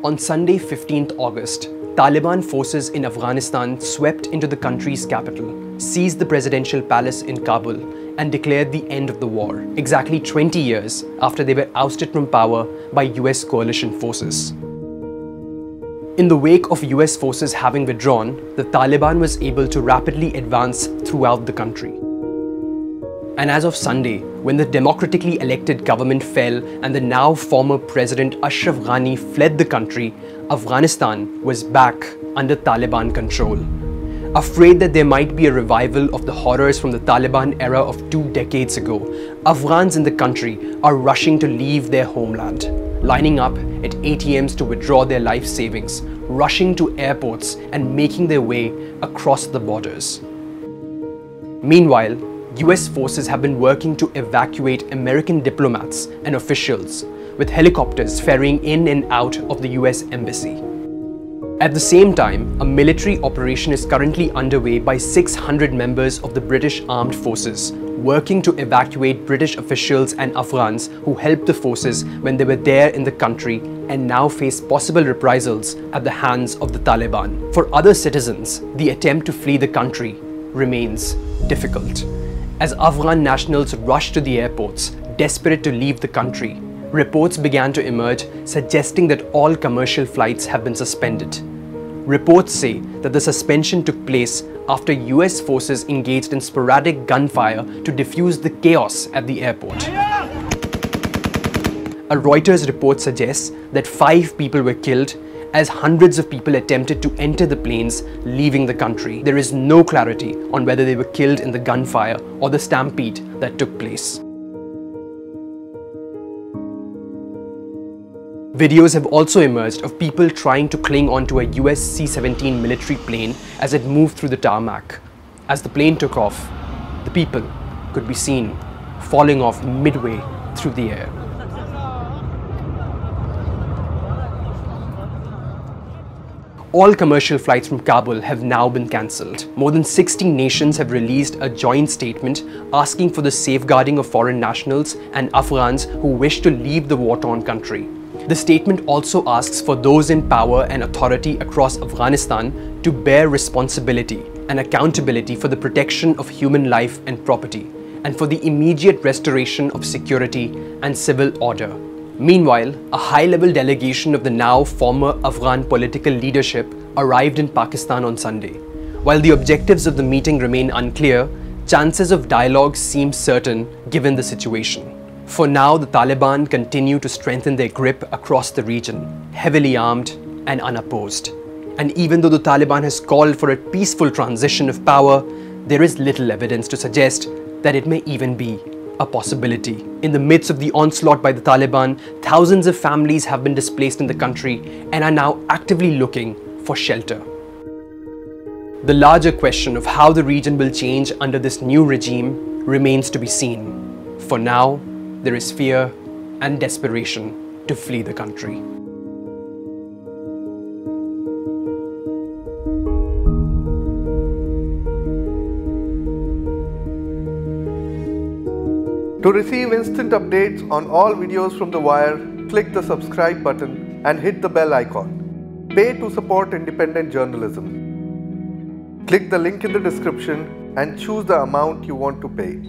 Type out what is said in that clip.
On Sunday, 15th August, Taliban forces in Afghanistan swept into the country's capital, seized the presidential palace in Kabul, and declared the end of the war, exactly 20 years after they were ousted from power by US coalition forces. In the wake of US forces having withdrawn, the Taliban was able to rapidly advance throughout the country. And as of Sunday, when the democratically elected government fell and the now former President Ashraf Ghani fled the country, Afghanistan was back under Taliban control. Afraid that there might be a revival of the horrors from the Taliban era of 2 decades ago, Afghans in the country are rushing to leave their homeland, lining up at ATMs to withdraw their life savings, rushing to airports and making their way across the borders. Meanwhile, US forces have been working to evacuate American diplomats and officials, with helicopters ferrying in and out of the US embassy. At the same time, a military operation is currently underway by 600 members of the British Armed Forces, working to evacuate British officials and Afghans who helped the forces when they were there in the country and now face possible reprisals at the hands of the Taliban. For other citizens, the attempt to flee the country remains difficult. As Afghan nationals rush to the airports, desperate to leave the country, reports began to emerge suggesting that all commercial flights have been suspended. Reports say that the suspension took place after US forces engaged in sporadic gunfire to defuse the chaos at the airport. A Reuters report suggests that 5 people were killed as hundreds of people attempted to enter the planes leaving the country. There is no clarity on whether they were killed in the gunfire or the stampede that took place. Videos have also emerged of people trying to cling onto a US C-17 military plane as it moved through the tarmac. As the plane took off, the people could be seen falling off midway through the air. All commercial flights from Kabul have now been cancelled. More than 60 nations have released a joint statement asking for the safeguarding of foreign nationals and Afghans who wish to leave the war-torn country. The statement also asks for those in power and authority across Afghanistan to bear responsibility and accountability for the protection of human life and property, and for the immediate restoration of security and civil order. Meanwhile, a high-level delegation of the now former Afghan political leadership arrived in Pakistan on Sunday. While the objectives of the meeting remain unclear, chances of dialogue seem certain given the situation. For now, the Taliban continue to strengthen their grip across the region, heavily armed and unopposed. And even though the Taliban has called for a peaceful transition of power, there is little evidence to suggest that it may even be a possibility. In the midst of the onslaught by the Taliban, thousands of families have been displaced in the country and are now actively looking for shelter. The larger question of how the region will change under this new regime remains to be seen. For now, there is fear and desperation to flee the country. To receive instant updates on all videos from The Wire, click the subscribe button and hit the bell icon. Pay to support independent journalism. Click the link in the description and choose the amount you want to pay.